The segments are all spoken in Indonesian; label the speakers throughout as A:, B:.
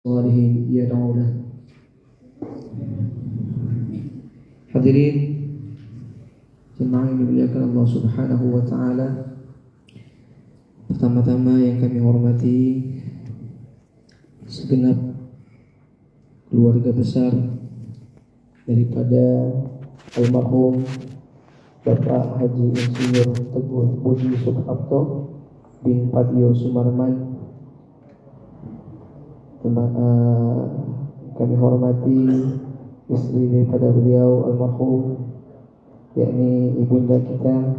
A: Salihin yad'una. Hadirin jemaah yang dimuliakan Allah Subhanahu wa taala. Pertama-tama yang kami hormati segenap keluarga besar daripada almarhum Bapak Haji Insinyur Teguh Budi Suprapto bin Padio Sumarman. Kami hormati istri daripada beliau almarhum, yakni ibunda kita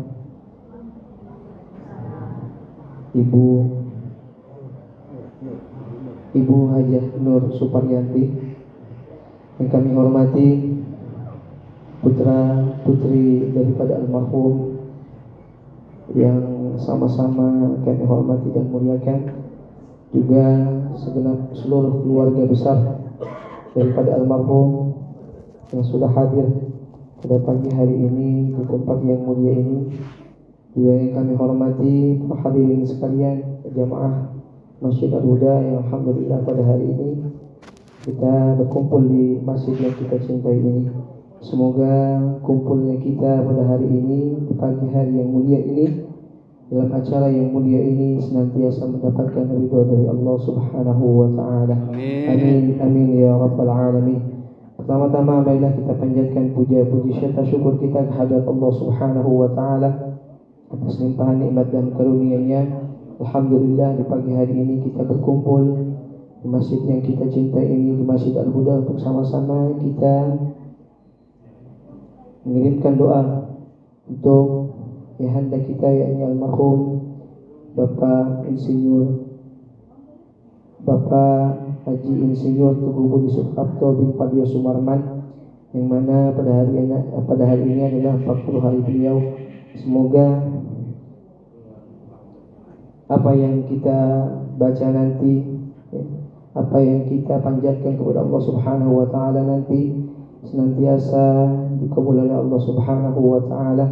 A: Ibu Hajah Nur Suparyanti. Yang kami hormati putra putri daripada almarhum yang sama-sama kami hormati dan muliakan, juga segenap seluruh keluarga besar daripada almarhum yang sudah hadir pada pagi hari ini di tempat yang mulia ini. Juga yang kami hormati para hadirin sekalian, jamaah Masjid Al-Huda yang alhamdulillah pada hari ini kita berkumpul di masjid yang kita cintai ini. Semoga kumpulnya kita pada hari ini, di pagi hari yang mulia ini, dalam acara yang mulia ini senantiasa mendapatkan ridha dari Allah Subhanahu wa taala. Amin amin ya rabbal alamin. Pertama-tama marilah kita panjatkan puja-puji serta syukur kita kehadirat Allah Subhanahu wa taala atas limpahan nikmat dan karunia-Nya. Alhamdulillah di pagi hari ini kita berkumpul di masjid yang kita cintai ini, di Masjid Al-Huda, untuk sama-sama kita mengirimkan doa untuk ayahanda kita, yakni almarhum Bapak Haji Insinyur Teguh Budi Suprapto bin Padio Sumarman, yang mana pada hari ini adalah 40 hari beliau. Semoga apa yang kita baca nanti, apa yang kita panjatkan kepada Allah Subhanahu wa taala nanti senantiasa dikabul oleh Allah Subhanahu wa taala.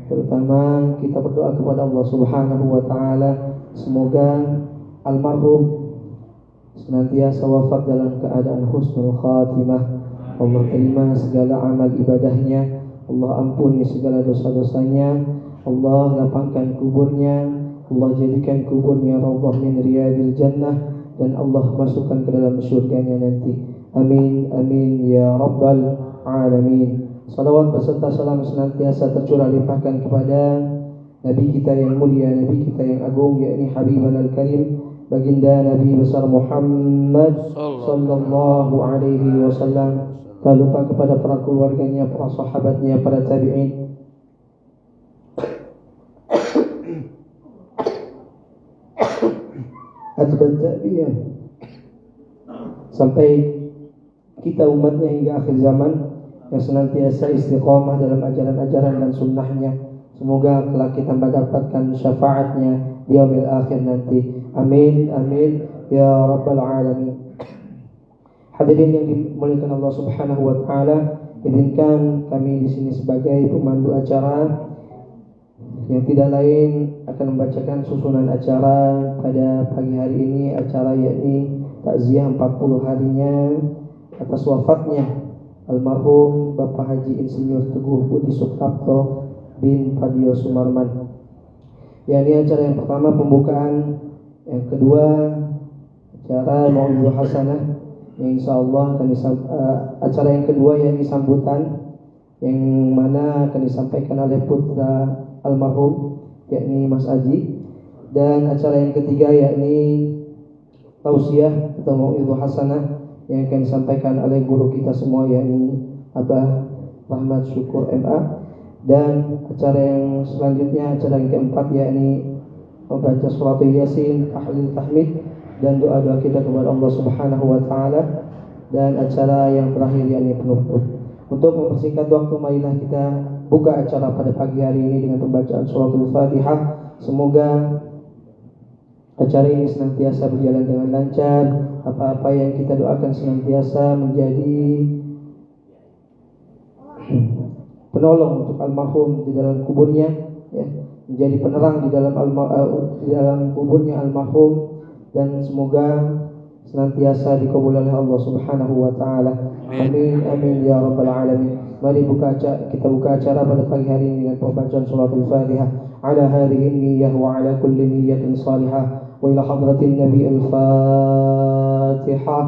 A: Terutama kita berdoa kepada Allah Subhanahu wa taala semoga almarhum senantiasa wafat dalam keadaan husnul khatimah. Allah terima segala amal ibadahnya, Allah ampuni segala dosa-dosanya, Allah lapangkan kuburnya, Allah jadikan kuburnya raudhah min riyadil jannah, dan Allah masukkan ke dalam surganya nanti. Amin amin ya rabbal alamin. Salawat beserta salam senantiasa tercurah limpahkan kepada Nabi kita yang mulia, Nabi kita yang agung, yakni Habibana al-Karim, baginda Nabi besar Muhammad sallallahu alaihi wasallam. Tak lupa kepada para keluarganya, para sahabatnya, para tabi'in, atba'ut tabi'in, sampai kita umatnya hingga akhir zaman, yang senantiasa istiqamah dalam ajaran-ajaran dan sunnahnya. Semoga kelak kita mendapatkan syafaatnya di yaumil akhir nanti. Amin amin ya rabbal alamin. Hadirin yang dimuliakan Allah Subhanahu wa taala, izinkan kami di sini sebagai pemandu acara yang tidak lain akan membacakan susunan acara pada pagi hari ini, acara yakni takziah 40 harinya atas wafatnya almarhum Bapak Haji Insinyur Teguh Budi Suprapto bin Padio Sumarman. Ini acara yang pertama pembukaan, yang kedua acara Mau'izah Hasanah, yang insyaallah akan acara yang kedua yakni sambutan, yang mana akan disampaikan oleh putra almarhum yakni Mas Aji, dan acara yang ketiga yakni tausiah atau Mau'izah Hasanah yang akan disampaikan oleh guru kita semua yakni Abah Rahmat Syukur MA. Dan acara yang selanjutnya, acara yang keempat yakni membaca surat Yasin, tahlil tahmid, dan doa-doa kita kepada Allah Subhanahu wa taala. Dan acara yang terakhir yakni penutup. Untuk mempersingkat waktu, marilah kita buka acara pada pagi hari ini dengan pembacaan suratul Fatihah. Semoga acara ini senantiasa berjalan dengan lancar. Apa-apa yang kita doakan senantiasa menjadi penolong untuk almarhum di dalam kuburnya, ya, menjadi penerang di dalam kuburnya almarhum, dan semoga senantiasa dikabul oleh Allah Subhanahu wa taala. Amin amin ya rabbal alamin. Mari kita buka acara pada pagi hari ini dengan pembacaan surah Al-Fatihah ala hadhihi niyyah wa ala kulli niyyatin salihah wa ila hadratin nabi al-Fatihah.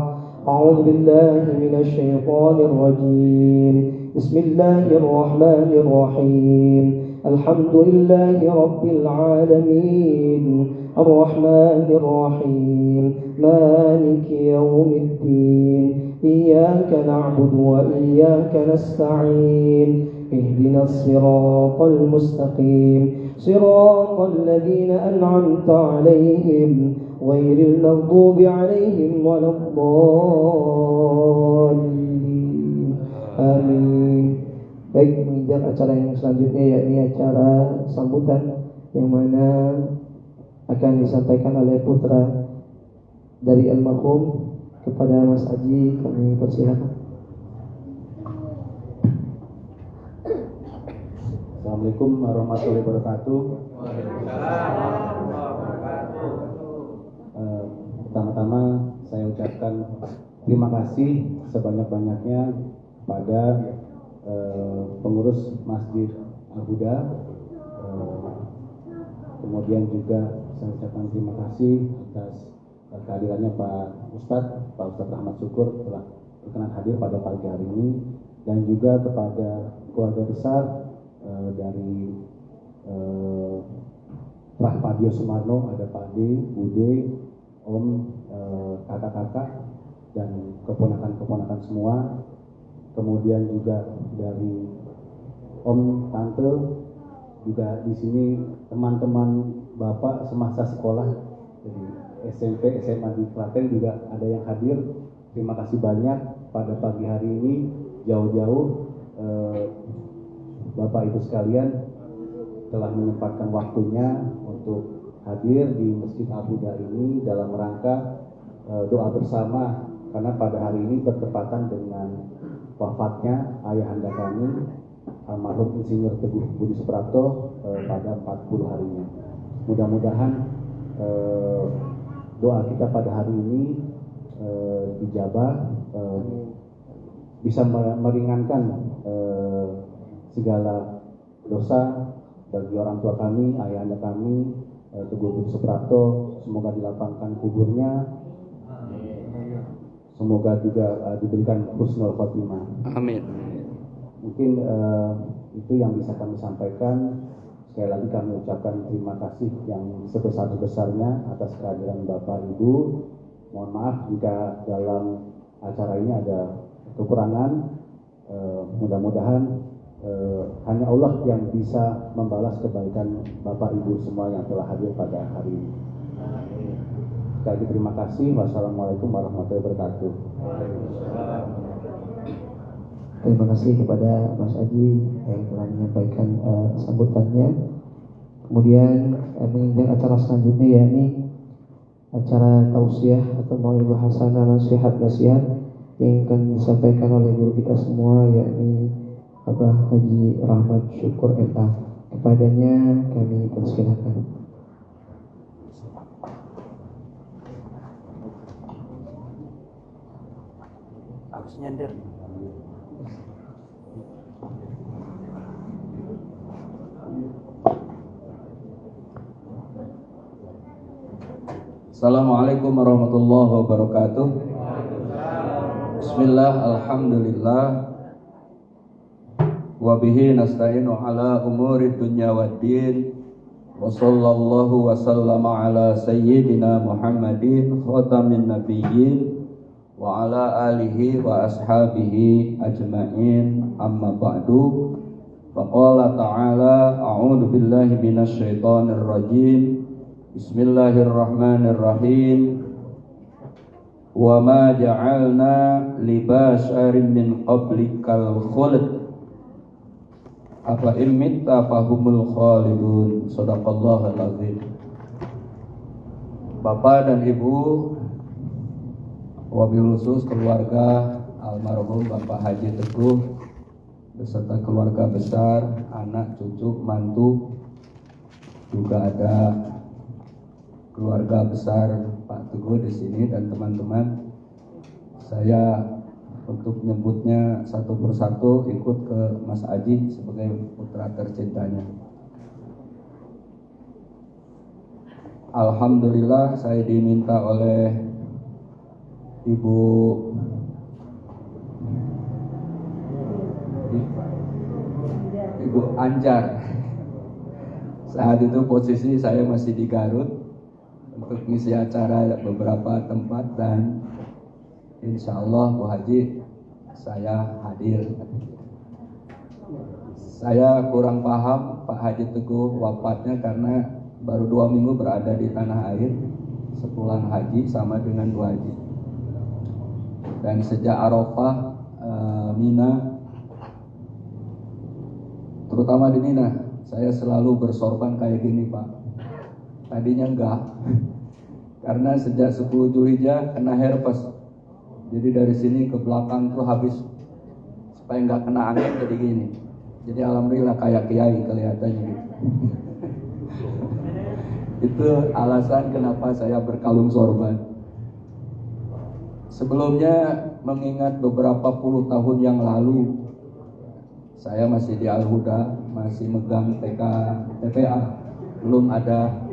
A: A'udzu billahi minasy syaithanir rajim. Bismillahir rahmanir rahim. Alhamdulillahi rabbil alamin. Ar-rahmanir rahim. Maliki yaumiddin. إياك نعبد وإياك نستعين اهدنا الصراط المستقيم صراط الذين أنعمت عليهم غير المغضوب عليهم ولا الضالين آمين. Baik, menginjak acara yang selanjutnya yakni acara sambutan yang mana akan disampaikan oleh putra dari almarhum. Kepada Mas Aji kami persilakan.
B: Assalamualaikum warahmatullahi wabarakatuh. Pertama-tama saya ucapkan terima kasih sebanyak-banyaknya pada pengurus Masjid Al-Huda. Kemudian juga saya ucapkan terima kasih atas kehadirannya Pak Ustadz Rahmat Syukur telah berkenan hadir pada pagi hari ini, dan juga kepada keluarga besar dari Rahmadio Sumarno, ada Pak D, Bude, Om, kakak-kakak, dan keponakan-keponakan semua. Kemudian juga dari Om, Tante, juga di sini teman-teman Bapak semasa sekolah, jadi SMP, SMA di Klaten juga ada yang hadir. Terima kasih banyak pada pagi hari ini, jauh-jauh Bapak Ibu sekalian telah menyempatkan waktunya untuk hadir di Masjid Al-Huda ini dalam rangka doa bersama, karena pada hari ini bertepatan dengan wafatnya ayahanda kami almarhum Insinyur Teguh Budi Suprapto pada 40 harinya. Mudah-mudahan doa kita pada hari ini dijabah, bisa meringankan segala dosa bagi orang tua kami, ayahanda kami Teguh Budi Suprapto. Semoga dilapangkan kuburnya, semoga juga diberikan husnul khotimah.
C: Amin.
B: Mungkin itu yang bisa kami sampaikan. Sekali lagi kami ucapkan terima kasih yang sebesar-besarnya atas kehadiran Bapak Ibu. Mohon maaf jika dalam acara ini ada kekurangan. Mudah-mudahan hanya Allah yang bisa membalas kebaikan Bapak Ibu semua yang telah hadir pada hari ini. Sekali lagi terima kasih. Wassalamualaikum warahmatullahi wabarakatuh.
A: Terima kasih kepada Mas Aji yang telah menyampaikan sambutannya. Kemudian menginjak acara selanjutnya yakni acara tausiah atau mau'izah hasanah, nasihat yang akan disampaikan oleh guru kita semua yakni Abah Haji Rahmat Syukur MA. Kepadanya kami persilakan.
C: Harus nyender. Assalamualaikum warahmatullahi wabarakatuh. Bismillah, alhamdulillah, wa bihi nasta'inu ala umuri dunya waddin, wa sallallahu wa sallama ala sayyidina Muhammadin khatamin nabiyyin wa ala alihi wa ashabihi ajma'in, amma ba'du. Faqala ta'ala a'udzu billahi minasy syaithanir rajim. Bismillahirrahmanirrahim. Wa ma ja'alna li basharin min qablikal khuld afa in mitta fahumul khalidun. Shadaqallahul azim. Bapak dan Ibu, wabil khusus keluarga almarhum Bapak Haji Teguh beserta keluarga besar, anak, cucu, mantu, juga ada keluarga besar Pak Pak Teguh di sini dan teman-teman. Saya untuk nyebutnya satu persatu ikut ke Mas Aji sebagai putra tercintanya. Alhamdulillah saya diminta oleh Ibu Anjar. Saat itu posisi saya masih di Garut untuk ngisi acara beberapa tempat dan insya Allah Bu Haji saya hadir. Saya kurang paham Pak Haji Teguh wafatnya karena baru 2 minggu berada di tanah air sepulang haji sama dengan Bu Haji. Dan sejak Arafah, Mina, terutama di Mina, saya selalu bersorban kayak gini Pak. Tadinya enggak, karena sejak 10 Dzulhijjah kena herpes. Jadi dari sini ke belakang tuh habis, supaya enggak kena angin jadi gini. Jadi alhamdulillah kayak kiai kelihatannya gitu. Itu alasan kenapa saya berkalung sorban. Sebelumnya mengingat beberapa puluh tahun yang lalu, saya masih di Al-Huda, masih megang TPA, belum ada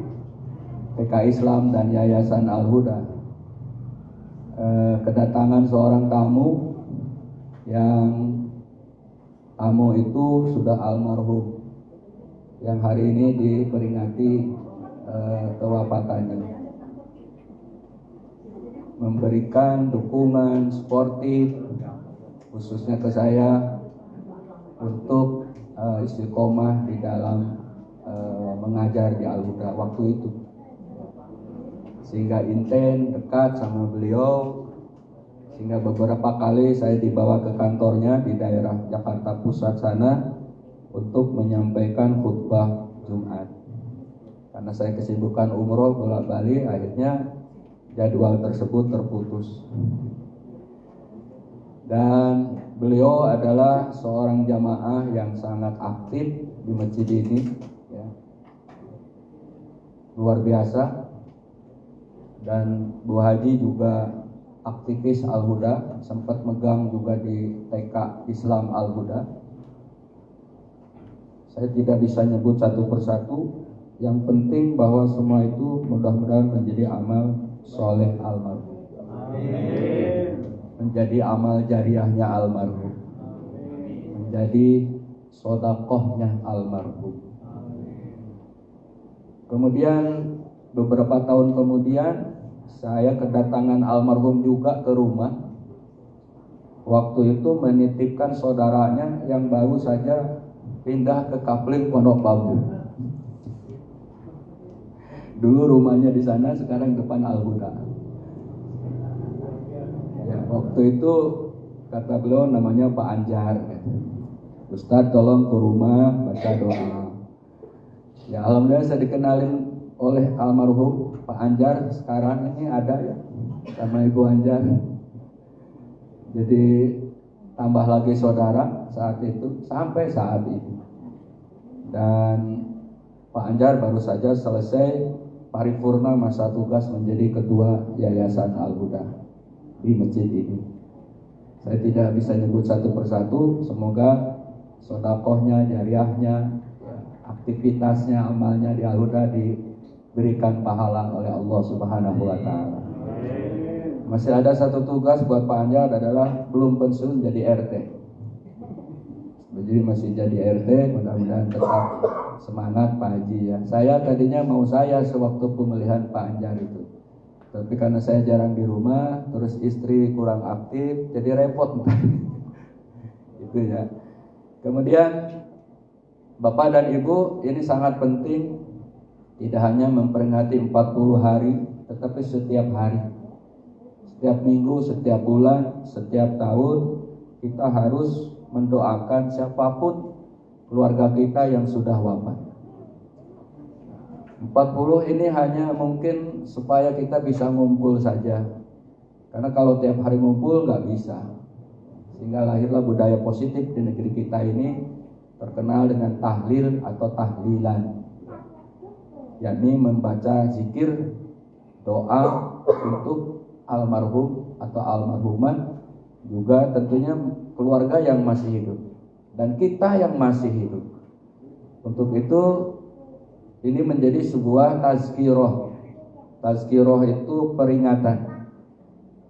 C: TK Islam dan Yayasan Al-Huda. Kedatangan seorang tamu yang tamu itu sudah almarhum, yang hari ini diperingati kewafatannya. Memberikan dukungan sportif khususnya ke saya untuk istiqomah di dalam mengajar di Al-Huda waktu itu, sehingga inten dekat sama beliau, sehingga beberapa kali saya dibawa ke kantornya di daerah Jakarta Pusat sana untuk menyampaikan khutbah Jumat. Karena saya kesibukan umroh bolak-balik, akhirnya jadwal tersebut terputus. Dan beliau adalah seorang jamaah yang sangat aktif di masjid ini, ya. Luar biasa. Dan Bu Haji juga aktivis Al-Huda, sempat megang juga di TK Islam Al-Huda. Saya tidak bisa nyebut satu persatu. Yang penting bahwa semua itu mudah-mudahan menjadi amal soleh almarhum, menjadi amal jariahnya almarhum, menjadi sodakohnya almarhum. Kemudian beberapa tahun kemudian saya kedatangan almarhum juga ke rumah. Waktu itu menitipkan saudaranya yang baru saja pindah ke Kapling Pondok Bambu. Dulu rumahnya di sana, sekarang depan Al-Huda. Ya, waktu itu kata beliau namanya Pak Anjar. Ustadz tolong ke rumah baca doa. Ya alhamdulillah saya dikenalin oleh almarhum Pak Anjar. Sekarang ini ada ya sama Ibu Anjar. Jadi tambah lagi saudara saat itu sampai saat ini. Dan Pak Anjar baru saja selesai paripurna masa tugas menjadi ketua Yayasan Al-Huda di masjid ini. Saya tidak bisa nyebut satu persatu. Semoga sodakohnya, jariahnya, aktivitasnya, amalnya di Al-Huda diberikan pahala oleh Allah Subhanahu wa Ta'ala. Masih ada satu tugas buat Pak Anjar, adalah belum pensiun jadi RT. Jadi masih jadi RT, mudah-mudahan tetap semangat Pak Haji ya. Saya tadinya mau saya sewaktu pemilihan Pak Anjar itu, tapi karena saya jarang di rumah, terus istri kurang aktif, jadi repot. Itu ya. Kemudian Bapak dan Ibu, ini sangat penting, tidak hanya memperingati 40 hari, tetapi setiap hari, setiap minggu, setiap bulan, setiap tahun, kita harus mendoakan siapapun keluarga kita yang sudah wafat. 40 ini hanya mungkin supaya kita bisa ngumpul saja. Karena kalau tiap hari ngumpul nggak bisa. Sehingga lahirlah budaya positif di negeri kita ini, terkenal dengan tahlil atau tahlilan, yakni membaca zikir doa untuk almarhum atau almarhumah, juga tentunya keluarga yang masih hidup dan kita yang masih hidup. Untuk itu ini menjadi sebuah tazkirah. Tazkirah itu peringatan.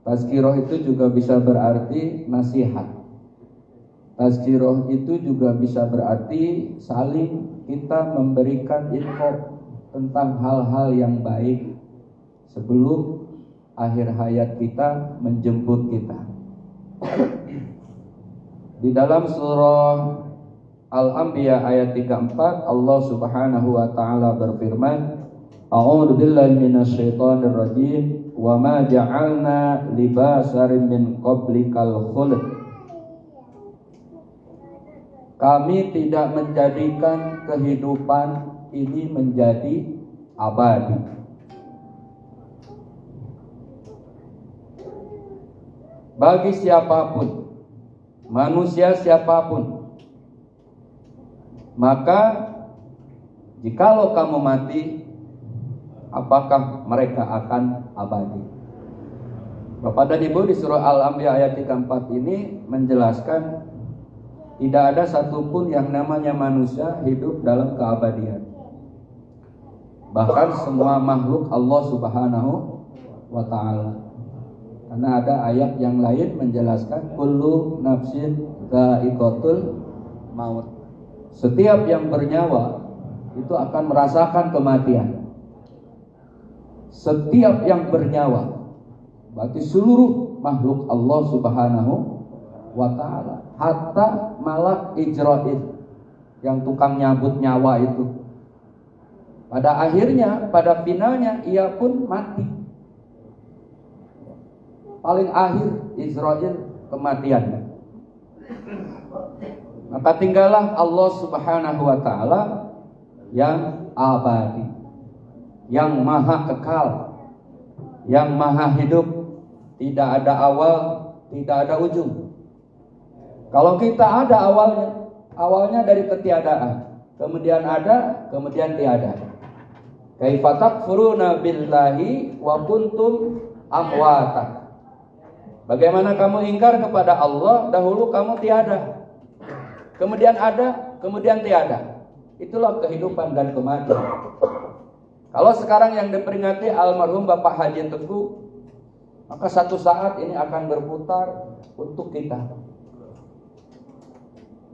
C: Tazkirah itu juga bisa berarti nasihat. Tazkirah itu juga bisa berarti saling kita memberikan info tentang hal-hal yang baik sebelum akhir hayat kita menjemput kita. Di dalam surah Al-Anbiya ayat 34 Allah Subhanahu wa taala berfirman, A'udzu billahi minasyaitonir rajim, wa ma ja'alna libasarin min qablikal khuld. Kami tidak menjadikan kehidupan ini menjadi abadi. Bagi siapapun, manusia siapapun, maka jikalau kamu mati, apakah mereka akan abadi? Bapak dan Ibu, di surah Al-Anbiya ayat 34 ini menjelaskan tidak ada satupun yang namanya manusia hidup dalam keabadian. Bahkan semua makhluk Allah Subhanahu wa ta'ala. Karena ada ayat yang lain menjelaskan kullu nafsin dha'iqatul maut. Setiap yang bernyawa itu akan merasakan kematian. Setiap yang bernyawa, berarti seluruh makhluk Allah Subhanahu wa ta'ala, hatta malak Ijrail yang tukang nyabut nyawa itu, pada akhirnya, pada finalnya ia pun mati. Paling akhir Israel kematiannya. Maka tinggallah Allah Subhanahu wa ta'ala yang abadi, yang maha kekal, yang maha hidup, tidak ada awal, tidak ada ujung. Kalau kita ada awalnya dari ketiadaan, kemudian ada, kemudian tiada. Kaifa takfuruna billahi wa kuntum amwata. Bagaimana kamu ingkar kepada Allah, dahulu kamu tiada, kemudian ada, kemudian tiada. Itulah kehidupan dan kematian. Kalau sekarang yang diperingati almarhum Bapak Haji Teguh, maka satu saat ini akan berputar untuk kita.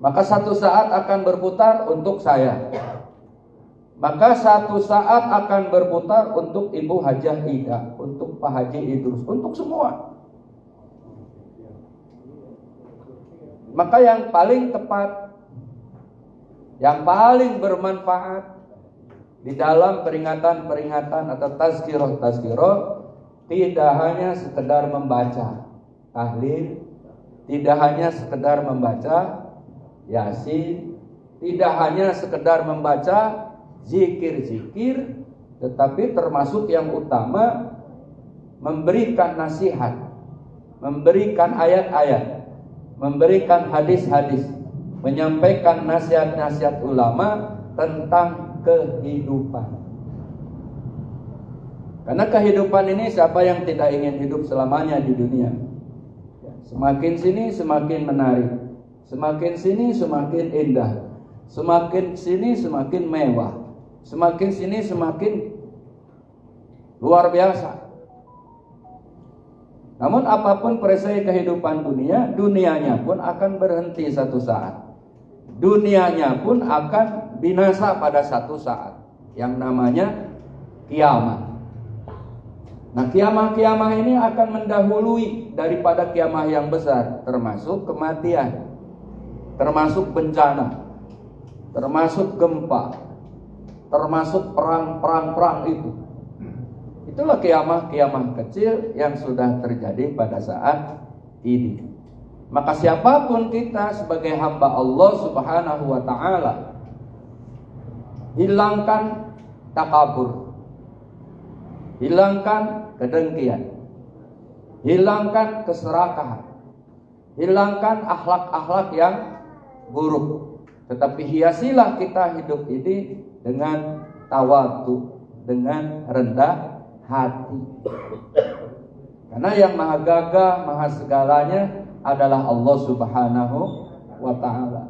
C: Maka satu saat akan berputar untuk saya. Maka satu saat akan berputar untuk Ibu Hajah Ida, untuk Pak Haji Idrus, untuk semua. Maka yang paling tepat, yang paling bermanfaat di dalam peringatan-peringatan atau tazkirah tidak hanya sekedar membaca tahlil, tidak hanya sekedar membaca Yasin, tidak hanya sekedar membaca zikir-zikir, tetapi termasuk yang utama memberikan nasihat, memberikan ayat-ayat, memberikan hadis-hadis, menyampaikan nasihat-nasihat ulama tentang kehidupan. Karena kehidupan ini, siapa yang tidak ingin hidup selamanya di dunia? Semakin sini semakin menarik, semakin sini semakin indah, semakin sini semakin mewah, semakin sini semakin luar biasa. Namun apapun perisai kehidupan dunia, dunianya pun akan berhenti satu saat. Dunianya pun akan binasa pada satu saat, yang namanya kiamat. Nah, kiamah-kiamah ini akan mendahului daripada kiamah yang besar, termasuk kematian, termasuk bencana, termasuk gempa, termasuk perang itu. Itulah kiamah-kiamah kecil yang sudah terjadi pada saat ini. Maka siapapun kita sebagai hamba Allah Subhanahu wa ta'ala, hilangkan takabur, hilangkan kedengkian, hilangkan keserakahan, hilangkan akhlak-akhlak yang buruk. Tetapi hiasilah kita hidup ini dengan tawadhu, dengan rendah hati. Karena yang maha gagah, maha segalanya adalah Allah Subhanahu wa ta'ala.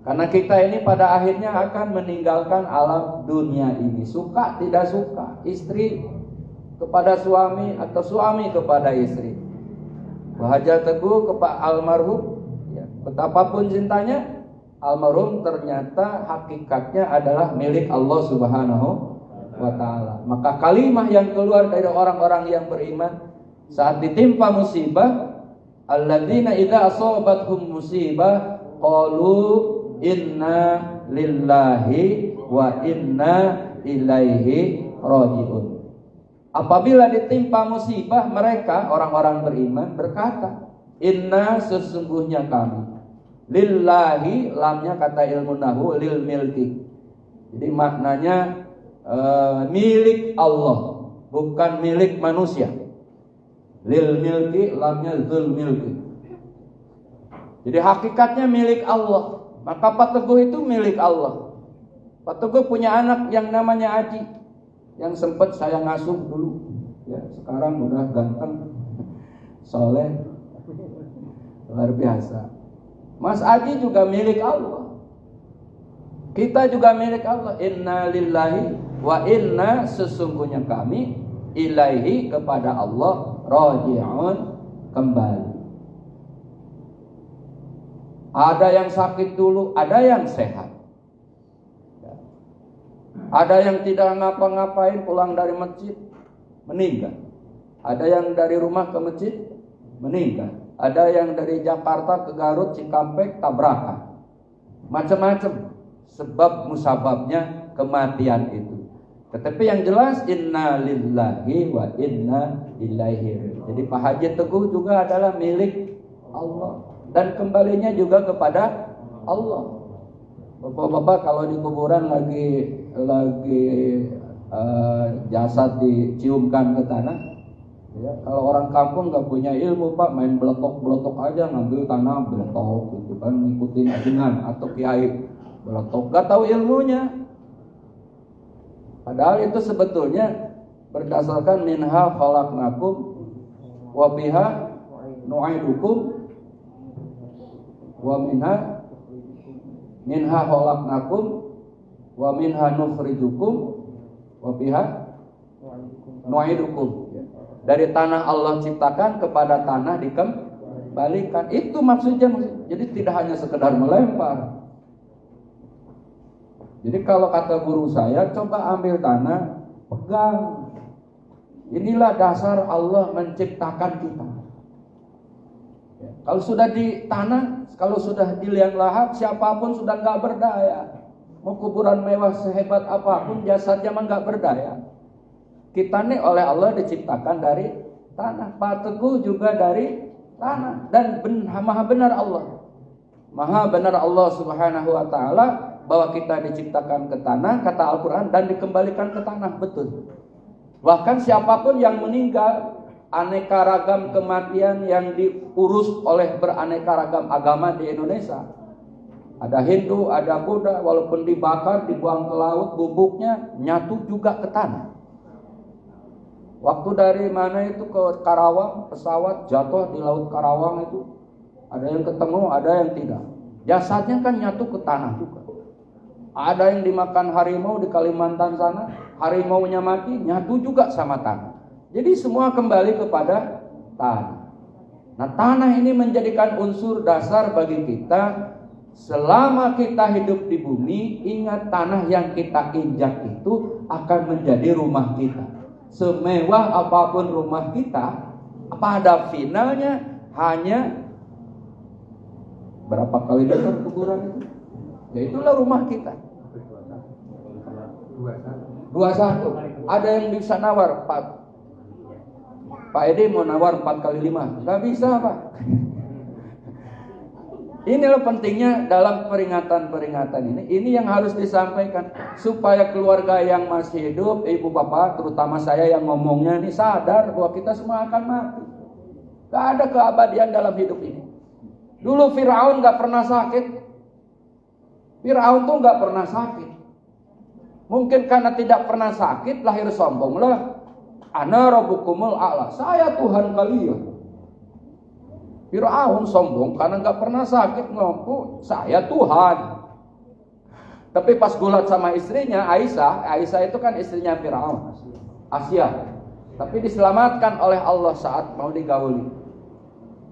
C: Karena kita ini pada akhirnya akan meninggalkan alam dunia ini. Suka tidak suka, istri kepada suami atau suami kepada istri. Haji Teguh kepada almarhum, ya, betapapun cintanya, almarhum ternyata hakikatnya adalah milik Allah Subhanahu wa ta'ala. Maka kalimat yang keluar dari orang-orang yang beriman saat ditimpa musibah, alladzina idza asabathum musibah qalu inna lillahi wa inna ilaihi raji'un. Apabila ditimpa musibah, mereka orang-orang beriman berkata, inna sesungguhnya kami, lillahi, lamnya kata ilmu nahu lil milki. Jadi maknanya milik Allah, bukan milik manusia. Lil milki, lamnya zul milki. Jadi hakikatnya milik Allah. Maka Pak Teguh itu milik Allah. Pak Teguh punya anak yang namanya Aji, yang sempat saya ngasuh dulu. Ya, sekarang udah ganteng, soleh, luar biasa. Mas Aji juga milik Allah. Kita juga milik Allah. Inna lillahi wa inna, sesungguhnya kami, ilaihi, kepada Allah, raji'un, kembali. Ada yang sakit dulu, ada yang sehat. Ada yang tidak ngapa-ngapain, pulang dari masjid, meninggal. Ada yang dari rumah ke masjid, meninggal. Ada yang dari Jakarta ke Garut, Cikampek, tabrakan. Macam-macam sebab musababnya kematian itu. Tetapi yang jelas, inna lillahi wa inna ilaihi. Jadi Pak Haji Teguh juga adalah milik Allah. Dan kembalinya juga kepada Allah. Bapak-bapak kalau di kuburan lagi jasad diciumkan ke tanah, ya, kalau orang kampung nggak punya ilmu Pak, main beletok aja, ngambil tanah beletok gitu kan, ngikutin ajengan atau kiai beletok, nggak tahu ilmunya. Padahal itu sebetulnya berdasarkan minha khalaqnakum wa biha nu'idukum wa minha khalaqnakum wa minha nukhrijukum wa biha nu'idukum. Dari tanah Allah ciptakan, kepada tanah dikembalikan. Itu maksudnya. Jadi tidak hanya sekedar melempar. Jadi kalau kata guru saya, coba ambil tanah, pegang. Inilah dasar Allah menciptakan kita. Kalau sudah di tanah, kalau sudah di liang lahat, siapapun sudah nggak berdaya. Mau kuburan mewah sehebat apapun, jasadnya mah nggak berdaya. Kita nih oleh Allah diciptakan dari tanah. Pak Teguh juga dari tanah. Dan maha benar Allah. Maha benar Allah Subhanahu wa ta'ala bahwa kita diciptakan ke tanah, kata Al-Quran, dan dikembalikan ke tanah. Betul. Bahkan siapapun yang meninggal, aneka ragam kematian yang diurus oleh beraneka ragam agama di Indonesia. Ada Hindu, ada Buddha, walaupun dibakar, dibuang ke laut, bubuknya nyatu juga ke tanah. Waktu dari mana itu ke Karawang, pesawat jatuh di laut Karawang itu, ada yang ketemu, ada yang tidak. Jasadnya kan nyatu ke tanah juga. Ada yang dimakan harimau di Kalimantan sana, harimaunya mati, nyatu juga sama tanah. Jadi semua kembali kepada tanah. Nah, tanah ini menjadikan unsur dasar bagi kita. Selama kita hidup di bumi, ingat tanah yang kita injak itu akan menjadi rumah kita. Semewah apapun rumah kita, pada finalnya hanya berapa kali meter kuburan itu? Ya itulah rumah kita. 21. Ada yang bisa nawar, Pak Edi mau nawar 4 kali 5. Gak bisa Pak. Inilah pentingnya dalam peringatan-peringatan ini. Ini yang harus disampaikan supaya keluarga yang masih hidup, ibu bapak, terutama saya yang ngomongnya ini, sadar bahwa kita semua akan mati. Gak ada keabadian dalam hidup ini. Dulu Firaun gak pernah sakit. Firaun tuh gak pernah sakit. Mungkin karena tidak pernah sakit, lahir sombonglah. Ana rabbukumul a'la, saya Tuhan kalian. Firaun sombong karena nggak pernah sakit, ngaku saya Tuhan. Tapi pas gulat sama istrinya Aisyah itu kan istrinya Firaun, Asia. Tapi diselamatkan oleh Allah saat mau digauli.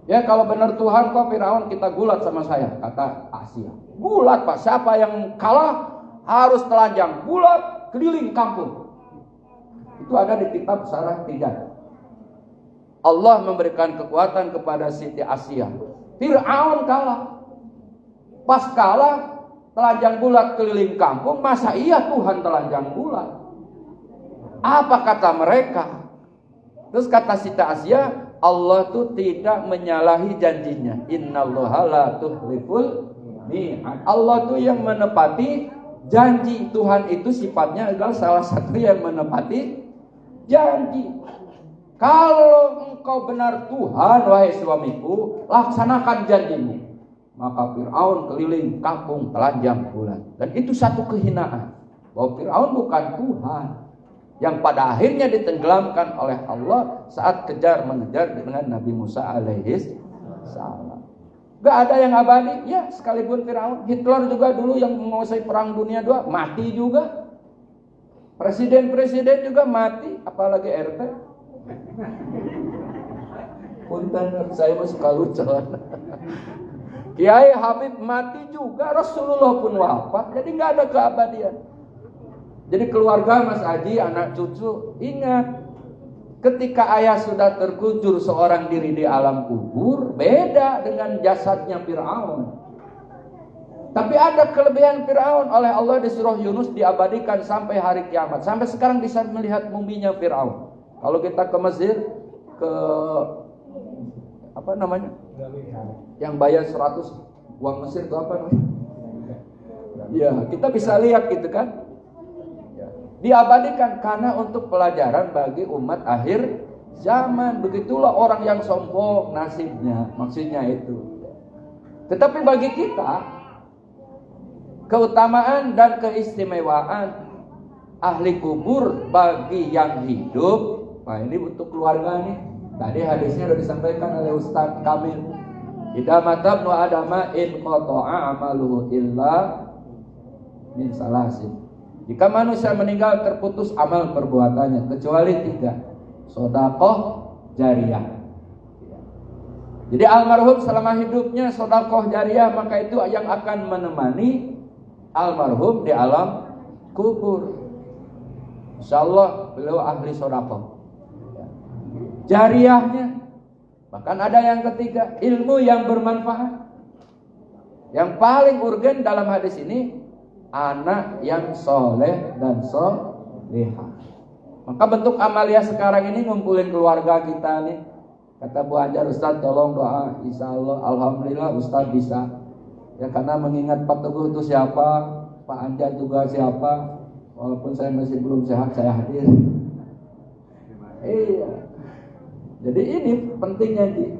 C: Ya kalau benar Tuhan kok Firaun kita gulat sama saya, kata Asia. Gulat Pak, siapa yang kalah harus telanjang, gulat keliling kampung. Itu ada di kitab Sarah 3. Allah memberikan kekuatan kepada Siti Asia. Firaun kalah. Pas kalah, telanjang bulat keliling kampung. Masa iya Tuhan telanjang bulat? Apa kata mereka? Terus kata Siti Asia, Allah tuh tidak menyalahi janjinya. Innallaha la tukhliful mi'ad. Allah tuh yang menepati janji. Tuhan itu sifatnya adalah salah satu yang menepati janji. Kalau engkau benar Tuhan, wahai suamiku, laksanakan janjimu. Maka Firaun keliling kampung telanjang bulat. Dan itu satu kehinaan, bahwa Firaun bukan Tuhan, yang pada akhirnya ditenggelamkan oleh Allah saat kejar mengejar dengan Nabi Musa alaihi salam. Gak ada yang abadi, ya sekalipun Firaun. Hitler juga dulu yang menguasai perang dunia 2 mati juga. Presiden juga mati, apalagi RT. Punten saya masih kalucon. Kiai Habib mati juga, Rasulullah pun wafat. Jadi nggak ada keabadian. Jadi keluarga Mas Haji, anak cucu, ingat, ketika ayah sudah terkujur seorang diri di alam kubur, beda dengan jasadnya Firaun. Tapi ada kelebihan Firaun, oleh Allah di surah Yunus diabadikan sampai hari kiamat. Sampai sekarang bisa melihat muminya Firaun. Kalau kita ke Mesir, ke apa namanya? Yang bayar 100 uang Mesir itu apa namanya? Ya, kita bisa lihat gitu kan. Diabadikan karena untuk pelajaran bagi umat akhir zaman. Begitulah orang yang sombong nasibnya, maksudnya itu. Tetapi bagi kita, keutamaan dan keistimewaan ahli kubur bagi yang hidup. Nah ini untuk keluarga nih. Tadi hadisnya sudah disampaikan oleh Ustaz Kamil. Idza matabnu adama in qata'a amaluhu illa min salasin. Jika manusia meninggal terputus amal perbuatannya kecuali 3. Sedekah jariyah. Jadi almarhum selama hidupnya sedekah jariyah, maka itu yang akan menemani almarhum di alam kubur. Insyaallah beliau ahli sedekah. Jariyahnya. Bahkan ada yang ketiga, ilmu yang bermanfaat. Yang paling urgen dalam hadis ini, anak yang soleh dan solehah. Maka bentuk amalia sekarang ini ngumpulin keluarga kita nih. Kata Bu Anjar, Ustaz tolong doa. Insya Allah, alhamdulillah Ustaz bisa. Ya karena mengingat Pak Teguh itu siapa, Pak Anjar juga siapa. Walaupun saya masih belum sehat, saya hadir. Iya. Jadi ini pentingnya Ji,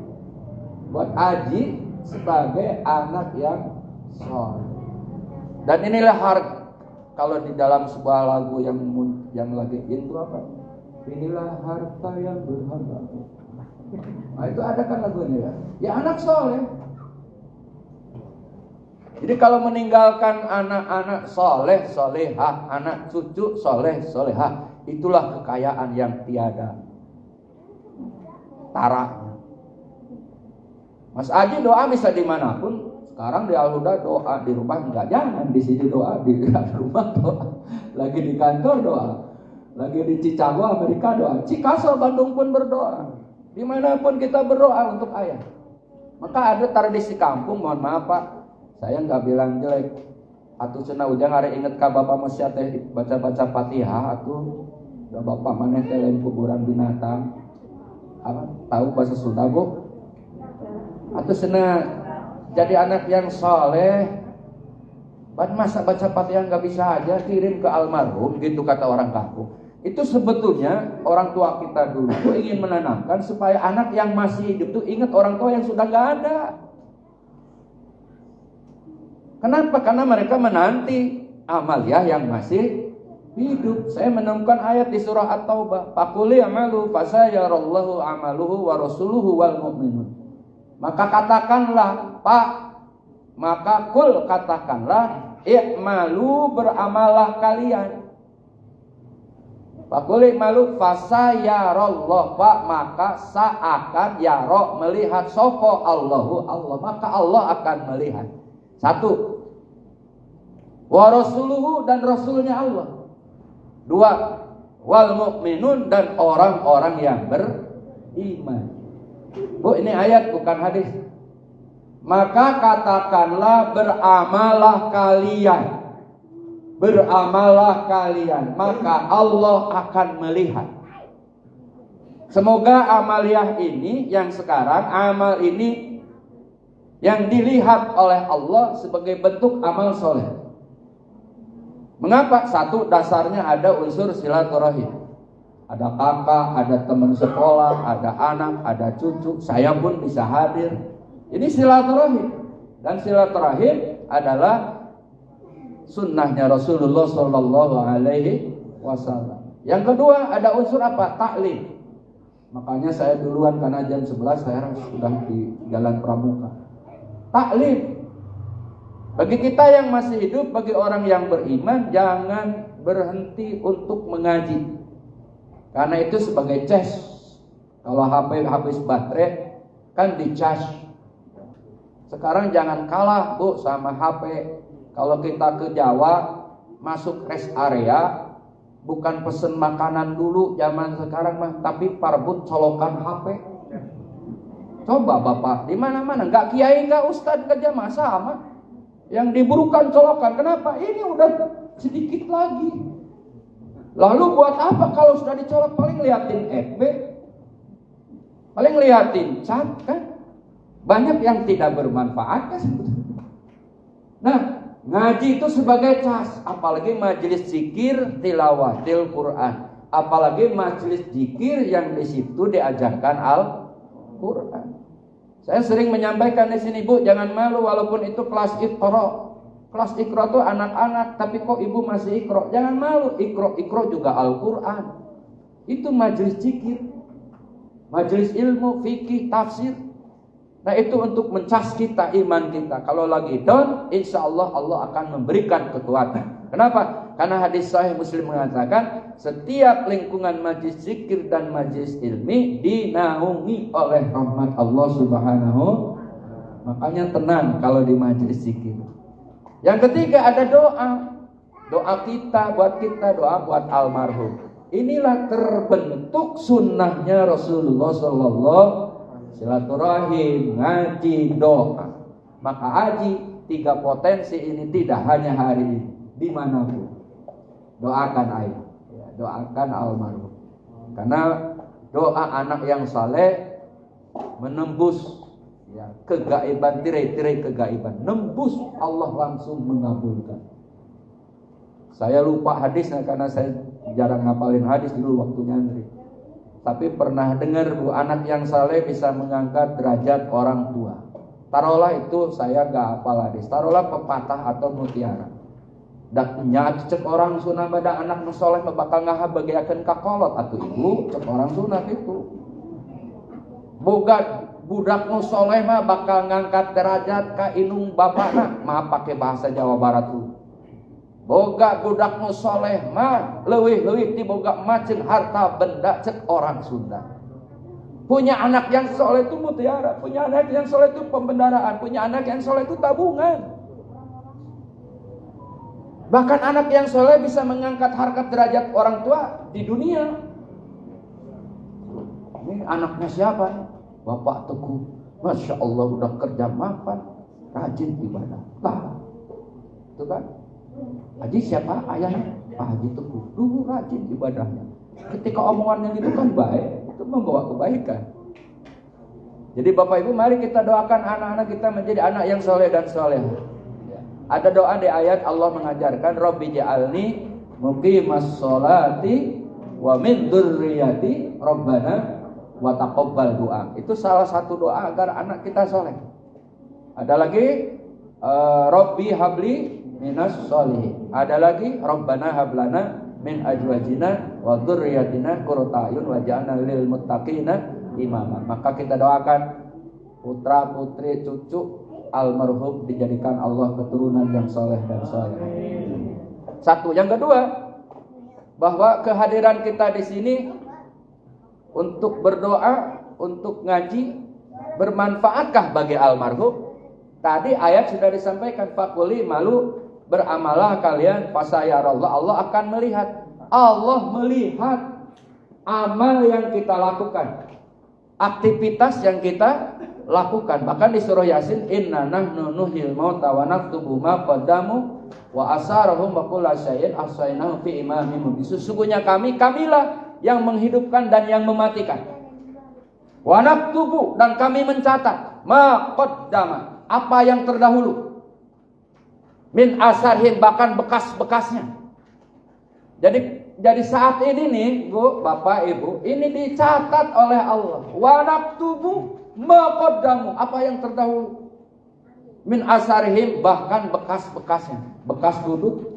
C: buat Aji sebagai anak yang soleh. Dan inilah kalau di dalam sebuah lagu yang lagi itu apa? Inilah harta yang berharga. Nah itu ada kan lagunya ya. Ya anak soleh. Jadi kalau meninggalkan anak-anak soleh, solehah, anak cucu soleh, solehah, itulah kekayaan yang tiada taraknya. Mas Aji doa bisa dimanapun. Sekarang di Al-Huda doa di rumah enggak, jangan di sini doa, di rumah doa, lagi di kantor doa, lagi di Chicago Amerika doa, Chicago Bandung pun berdoa, dimanapun kita berdoa untuk ayah. Maka ada tradisi kampung, mohon maaf Pak, saya enggak bilang jelek, atuh cenah ujang hari inget ka bapak masya teh baca-baca Fatihah atuh da bapak maneh teh lain kuburan binatang. Apa tahu bahasa Sunda Bu? Atuh cenah jadi anak yang soleh, masa baca Fatihah nggak bisa aja, kirim ke almarhum gitu kata orang kampung. Itu sebetulnya orang tua kita dulu ingin menanamkan supaya anak yang masih hidup tuh ingat orang tua yang sudah nggak ada. Kenapa? Karena mereka menanti amaliah yang masih hidup. Saya menemukan ayat di surah At-Taubah, faqul i'malu fasayarallahu amaluhu wa rasuluhu wal mu'minun. Maka katakanlah, Pak, maka kul katakanlah, i'malu beramalah kalian. Faqul i'malu fasayarallahu, Pak, maka seakan yara melihat sapa Allahu Allah, maka Allah akan melihat. Satu, wa rasuluhu dan rasulnya Allah. Dua, wal mu'minun dan orang-orang yang beriman. Bu, ini ayat bukan hadis. Maka katakanlah beramalah kalian. Beramalah kalian, maka Allah akan melihat. Semoga amaliyah ini yang sekarang, amal ini yang dilihat oleh Allah sebagai bentuk amal soleh. Mengapa? Satu, dasarnya ada unsur silaturahim. Ada kakak, ada teman sekolah, ada anak, ada cucu. Saya pun bisa hadir. Ini silaturahim. Dan silaturahim adalah sunnahnya Rasulullah Sallallahu Alaihi Wasallam. Yang kedua, ada unsur apa? Taklim. Makanya saya duluan karena jam 11 saya sudah di Jalan Pramuka. Taklim. Bagi kita yang masih hidup, bagi orang yang beriman, jangan berhenti untuk mengaji. Karena itu sebagai cas. Kalau HP habis baterai, kan dicas. Sekarang jangan kalah, Bu, sama HP. Kalau kita ke Jawa, masuk rest area, bukan pesen makanan dulu zaman sekarang mah, tapi parbut colokan HP. Coba Bapak, di mana-mana, nggak kiai, nggak ustadz kerja mah sama. Yang diburukan colokan. Kenapa? Ini udah sedikit lagi. Lalu buat apa kalau sudah dicolok? Paling liatin FB, paling liatin chat kan. Banyak yang tidak bermanfaat kan sebetulnya. Nah, ngaji itu sebagai cas. Apalagi majelis zikir tilawatil Quran. Apalagi majelis zikir yang di situ diajarkan Al-Quran. Saya sering menyampaikan di sini, Bu, jangan malu walaupun itu kelas Iqra. Kelas Iqra itu anak-anak, tapi kok ibu masih Iqra? Jangan malu, Iqra juga Al-Quran. Itu majelis zikir, majelis ilmu, fikih, tafsir. Nah, itu untuk mencas kita, iman kita. Kalau lagi down, insya Allah Allah akan memberikan kekuatan. Kenapa? Karena hadis sahih Muslim mengatakan, setiap lingkungan majlis zikir dan majlis ilmi dinaungi oleh rahmat Allah Subhanahu. Makanya tenang kalau di majlis zikir. Yang ketiga ada doa. Doa kita, doa buat almarhum. Inilah terbentuk sunnahnya Rasulullah Sallallahu. Silaturahim, ngaji, doa. Maka haji, 3 potensi ini tidak hanya hari ini, dimanapun. Doakan ayah, ya, doakan almarhum. Karena doa anak yang saleh menembus, ya, kegaiban, tirai-tirai kegaiban. Nembus, Allah langsung mengabulkan. Saya lupa hadisnya karena saya jarang ngapalin hadis dulu waktu nyantri. Tapi pernah dengar, Bu, anak yang saleh bisa mengangkat derajat orang tua. Taruhlah itu, saya gak hafal hadis. Taruhlah pepatah atau mutiara. Daknya cek orang sunah pada anak nusoleh bakal ngahab bagiakeun kakolot atuh ibu, cek orang sunah itu. Boga budak nusoleh mah bakal ngangkat derajat ka inung bapana, mah pakai bahasa Jawa Barat tuh. Boga budak nusoleh mah leuwih-leuwih ti boga macen harta benda, cek orang Sunda. Punya anak yang soleh itu mutiara, punya anak yang soleh itu pembendaraan, punya anak yang soleh itu tabungan. Bahkan anak yang soleh bisa mengangkat harkat derajat orang tua di dunia. Ini anaknya siapa? Bapak Teguh. Masya Allah udah kerja mapan, rajin ibadah. Lah, itu kan? Haji siapa? Ayahnya Pak Haji Teguh. Dulu rajin ibadahnya. Ketika omongannya itu kan baik, itu membawa kebaikan. Jadi Bapak Ibu, mari kita doakan anak-anak kita menjadi anak yang soleh dan soleh. Ada doa di ayat Allah mengajarkan, Rabbi ja'alni muqimas sholati wa min dzurriyyati rabbana wa taqabbal du'a. Itu salah satu doa agar anak kita soleh. Ada lagi Rabbi habli minas sholihin. Ada lagi Rabbana hablana min azwajina wa dzurriyyatina qurrata a'yun waj'alna lil muttaqina imama. Maka kita doakan putra putri cucu almarhum dijadikan Allah keturunan yang soleh dan soleh. Satu. Yang kedua, bahwa kehadiran kita di sini untuk berdoa, untuk ngaji, bermanfaatkah bagi almarhum? Tadi ayat sudah disampaikan, faquli malu, beramalah kalian fasayarallah, Allah akan melihat. Allah melihat amal yang kita lakukan, aktivitas yang kita lakukan. Bahkan di surah Yasin, inna nahnu nuhyil mauta wa naktubu ma qaddamu wa asarahum wa kulla syai'in ahsaynahu fi imamin mubin. Sesungguhnya kamilah yang menghidupkan dan yang mematikan. Wa naktubu, dan kami mencatat ma qaddama, apa yang terdahulu, min asarhin, bahkan bekas-bekasnya. Jadi saat ini nih, Bu, Bapak, Ibu, ini dicatat oleh Allah. Wa naktubu ma qaddamu, apa yang terdahulu, min asarihim, bahkan bekas-bekasnya. Bekas duduk.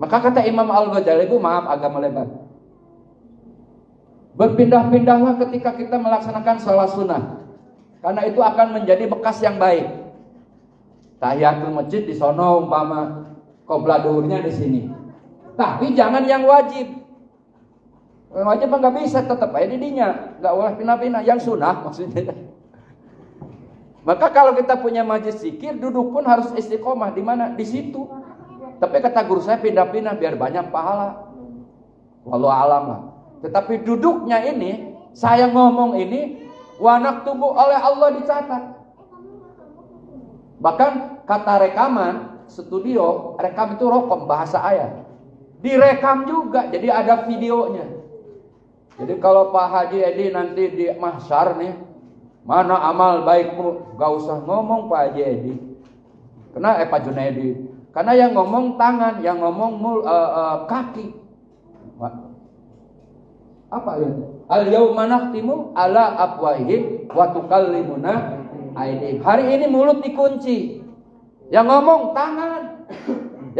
C: Maka kata Imam Al-Ghazali, Bu, maaf agak melebar, berpindah-pindahlah ketika kita melaksanakan sholat sunnah, karena itu akan menjadi bekas yang baik. Tahiyatul masjid di sono, umpama qobla duhurnya di sini. Tapi jangan yang wajib. Yang wajib nggak bisa, tetap aja didinya, nggak boleh pindah-pindah. Yang sunnah maksudnya. Maka kalau kita punya majlis zikir, duduk pun harus istiqomah. Di mana? Di situ. Tapi kata guru saya, pindah-pindah biar banyak pahala. Wallahu alam lah. Tetapi duduknya ini, saya ngomong ini, wanak tubuh oleh Allah dicatat. Bahkan kata rekaman studio, rekam itu rokom, bahasa ayat, direkam juga, jadi ada videonya. Jadi kalau Pak Haji Edi nanti di mahsyar nih, mana amal baikmu, gak usah ngomong Pak Haji Edi, karena Pak Junaidi, karena yang ngomong tangan, yang ngomong kaki. Apa ya? Al-yauma nakhtimu ala afwahihim wa tukallimuna aydihim. Hari ini mulut dikunci. Yang ngomong tangan.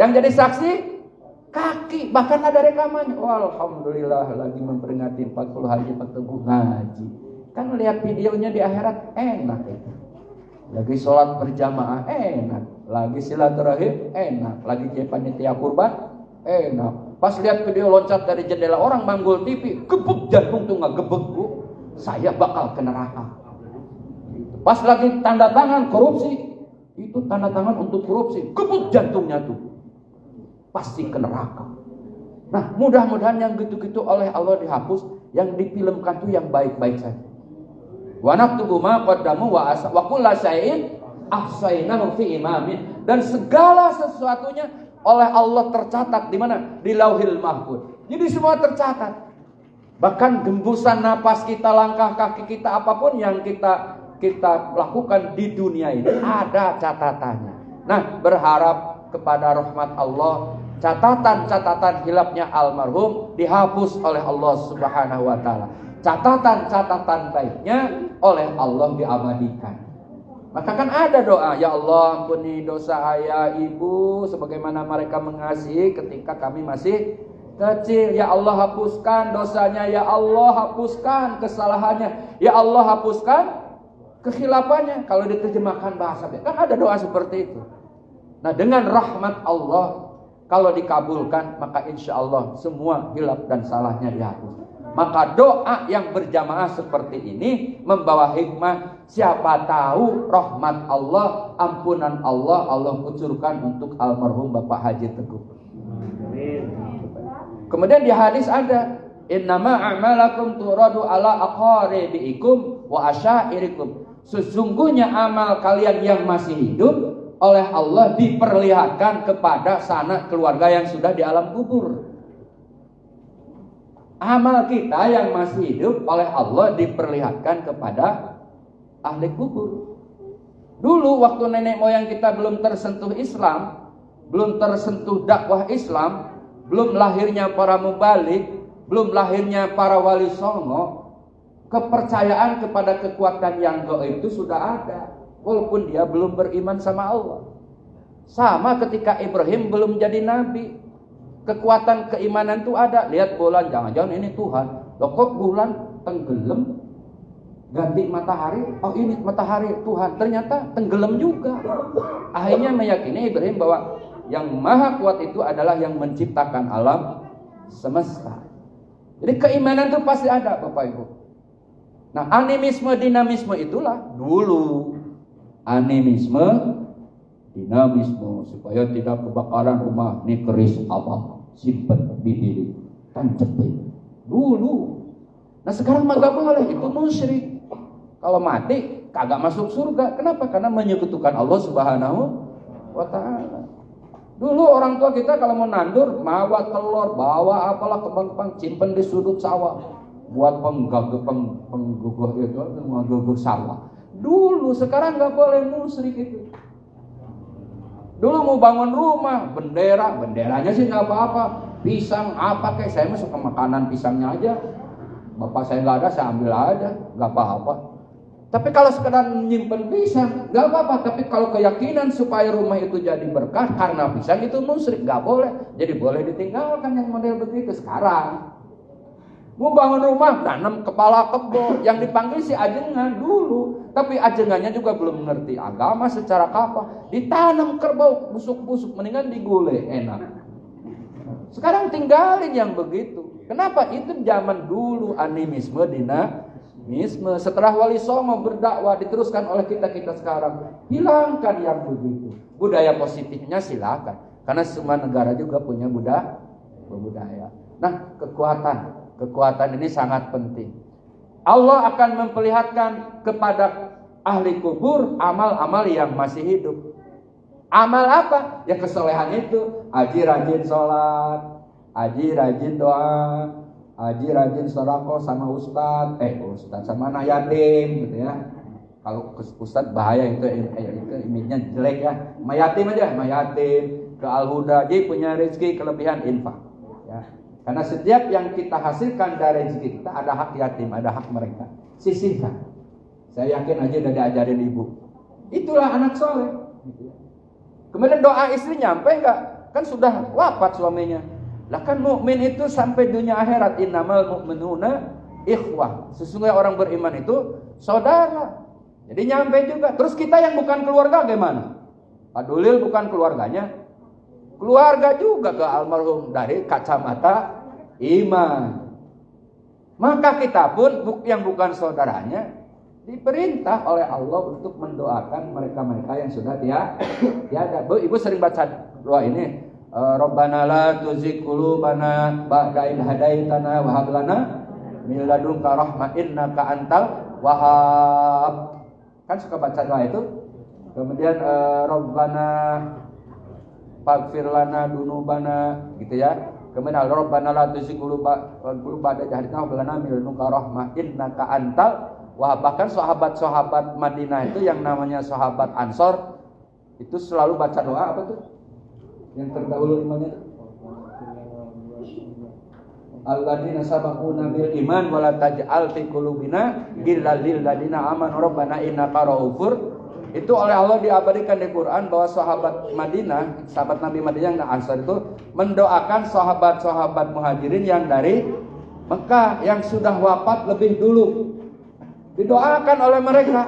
C: Yang jadi saksi kaki. Bahkan ada rekamannya. Alhamdulillah lagi memperingati 40 hari Pak Teguh ngaji. Kan lihat videonya di akhirat enak itu. Lagi sholat berjamaah enak. Lagi silaturahim enak. Lagi panitia kurban enak. Pas lihat video loncat dari jendela orang manggul TV, gebuk jantung tuh nggak gebuk, Bu. Saya bakal ke neraka. Pas lagi tanda tangan korupsi, itu tanda tangan untuk korupsi, gebuk jantungnya tuh, pasti ke neraka. Nah, mudah-mudahan yang gitu-gitu oleh Allah dihapus, yang difilmkan tuh yang baik-baik saja. Wa naktubu ma qaddamu wa kulla syai'in ahsaynahu fi imamin, dan segala sesuatunya oleh Allah tercatat di mana? Di Lauhil Mahfuz. Jadi semua tercatat. Bahkan gembusan napas kita, langkah kaki kita, apapun yang kita lakukan di dunia ini ada catatannya. Nah, berharap kepada rahmat Allah, catatan-catatan hilapnya almarhum dihapus oleh Allah Subhanahu wa taala. Catatan-catatan baiknya oleh Allah diabadikan. Maka kan ada doa, ya Allah ampuni dosa ayah ibu sebagaimana mereka mengasihi ketika kami masih kecil. Ya Allah hapuskan dosanya, ya Allah hapuskan kesalahannya, ya Allah hapuskan kekhilafannya. Kalau diterjemahkan bahasa kan ada doa seperti itu. Nah, dengan rahmat Allah, kalau dikabulkan maka insya Allah semua hilaf dan salahnya dihapus. Maka doa yang berjamaah seperti ini membawa hikmah. Siapa tahu rahmat Allah, ampunan Allah, Allah kucurkan untuk almarhum Bapak Haji Teguh. Kemudian di hadis ada, innama a'malakum turadu ala aqaribikum wa asyairikum. Sesungguhnya amal kalian yang masih hidup oleh Allah diperlihatkan kepada sanak keluarga yang sudah di alam kubur. Amal kita yang masih hidup oleh Allah diperlihatkan kepada ahli kubur. Dulu waktu nenek moyang kita belum tersentuh Islam, belum tersentuh dakwah Islam, belum lahirnya para mubalik, belum lahirnya para wali songo, kepercayaan kepada kekuatan yang gaib itu sudah ada, walaupun dia belum beriman sama Allah. Sama ketika Ibrahim belum jadi nabi, kekuatan keimanan itu ada. Lihat bulan, jangan-jangan ini Tuhan. Loh kok bulan tenggelam, ganti matahari, oh ini matahari Tuhan, ternyata tenggelam juga. Akhirnya meyakini Ibrahim bahwa yang maha kuat itu adalah yang menciptakan alam semesta. Jadi keimanan itu pasti ada, Bapak Ibu. Nah, animisme dinamisme itulah dulu. Animisme dinamisme, supaya tidak kebakaran rumah ini keris apa, simpen di diri, tancepin dulu. Nah sekarang mah gak boleh, itu musyrik. Kalau mati kagak masuk surga. Kenapa? Karena menyekutukan Allah Subhanahu wa ta'ala. Dulu orang tua kita kalau mau nandur, bawa telur, bawa apalah kembang-kembang, simpen di sudut sawah buat pengguguh itu, mengguguh sawah. Dulu, sekarang nggak boleh musyrik itu. Dulu mau bangun rumah, benderanya sih nggak apa-apa, pisang apa kayak, saya mah suka makanan pisangnya aja. Bapak saya nggak ada, saya ambil aja, nggak apa-apa. Tapi kalau sekedar nyimpen pisang, nggak apa-apa. Tapi kalau keyakinan supaya rumah itu jadi berkah karena pisang, itu musyrik, nggak boleh. Jadi boleh ditinggalkan yang model begitu. Sekarang mau bangun rumah, tanam kepala kebo, yang dipanggil si ajengan dulu. Tapi ajengannya juga belum ngerti agama secara kapal. Ditanam kerbau, busuk-busuk, mendingan digulai, enak. Sekarang tinggalin yang begitu. Kenapa? Itu zaman dulu, animisme, dinamisme. Setelah Wali Songo berdakwah, diteruskan oleh kita sekarang. Hilangkan yang begitu. Budaya positifnya silakan. Karena semua negara juga punya budaya. Nah, kekuatan ini sangat penting. Allah akan memperlihatkan kepada ahli kubur amal-amal yang masih hidup. Amal apa? Ya kesolehan itu. Haji rajin sholat, haji rajin doa, haji rajin sedekah sama ustad sama anak yatim gitu ya. Kalau ustad bahaya itu image-nya jelek ya. Mayatim aja, mayatim ke Al-Huda, jadi punya rezeki kelebihan infak ya. Karena setiap yang kita hasilkan dari rezeki kita ada hak yatim, ada hak mereka. Sisihkan. Saya yakin aja udah diajarin ibu. Itulah anak soleh. Kemudian doa istri nyampe enggak? Kan sudah wafat suaminya. Lah kan mukmin itu sampai dunia akhirat, innamal mu'minuna ikhwah. Sesungguhnya orang beriman itu saudara. Jadi nyampe juga. Terus kita yang bukan keluarga gimana? Pak Dulil bukan keluarganya. Keluarga juga ke almarhum dari kacamata iman. Maka kita pun yang bukan saudaranya diperintah oleh Allah untuk mendoakan mereka-mereka yang sudah tiada. Ibu sering baca doa ini, Rabbana la tuzigh qulubana ba'da idh hadaitana wa hab lana min ladunka rahmah innaka antal wahhab. Kan suka baca doa itu. Kemudian Rabbana faghfir lana dunubana gitu ya. Kemudian Rabbana la tuzigh qulubana ba'da idh hadaitana wa hab lana min ladunka rahmah innaka antal. Wah, bahkan sahabat-sahabat Madinah itu yang namanya sahabat Ansor itu selalu baca doa apa tuh? Yang terdahulu imannya alladzina sabaquna bil iman wa la taj'al fi qulubina ghillal lil ladzina amanu rabbana innaka ra'ufur. Itu oleh Allah diabadikan di Quran bahwa sahabat Madinah, sahabat Nabi Madinah yang Ansor itu mendoakan sahabat-sahabat Muhajirin yang dari Mekah yang sudah wafat lebih dulu. Didoakan oleh mereka.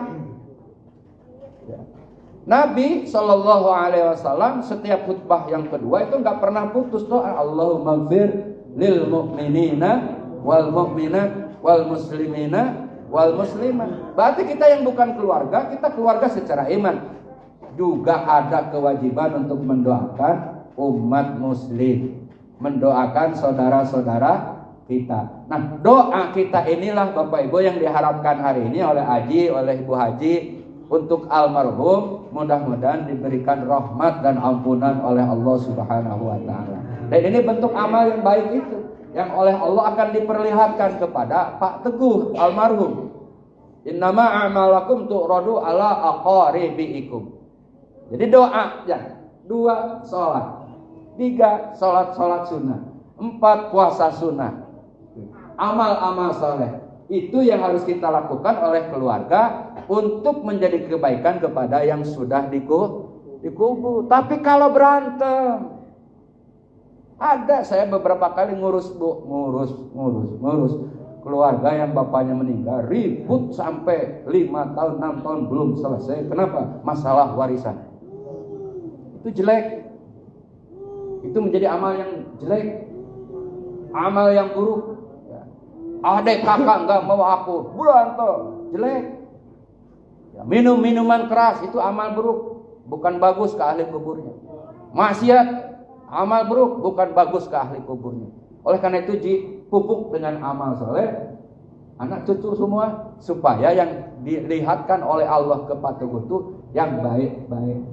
C: Nabi Shallallahu Alaihi Wasallam setiap khutbah yang kedua itu nggak pernah putus doa. Allahumma gfir lil mu'minina wal mu'minat wal muslimina wal muslimat. Berarti kita yang bukan keluarga, kita keluarga secara iman. Juga ada kewajiban untuk mendoakan umat muslim, mendoakan saudara-saudara kita. Nah, doa kita inilah Bapak Ibu yang diharapkan hari ini oleh Haji, oleh Ibu Haji untuk almarhum, mudah-mudahan diberikan rahmat dan ampunan oleh Allah Subhanahu wa taala. Dan ini bentuk amal yang baik itu yang oleh Allah akan diperlihatkan kepada Pak Teguh almarhum. Innama a'malakum tu'radu ala aqaribiikum. Jadi doa ya, 2 salat, 3 salat sunnah, 4 puasa sunnah. Amal-amal saleh itu yang harus kita lakukan oleh keluarga untuk menjadi kebaikan kepada yang sudah dikubur. Tapi kalau berantem, ada saya beberapa kali ngurus keluarga yang bapaknya meninggal, ribut sampai 5 tahun 6 tahun belum selesai. Kenapa? Masalah warisan. Itu jelek. Itu menjadi amal yang jelek, amal yang buruk. Adik kakak nggak mau aku, berantem, jelek. Ya, minum minuman keras itu amal buruk, bukan bagus ke ahli kuburnya. Maksiat, amal buruk, bukan bagus ke ahli kuburnya. Oleh karena itu dipupuk dengan amal soleh, anak cucu semua, supaya yang dilihatkan oleh Allah kepada itu yang baik-baik.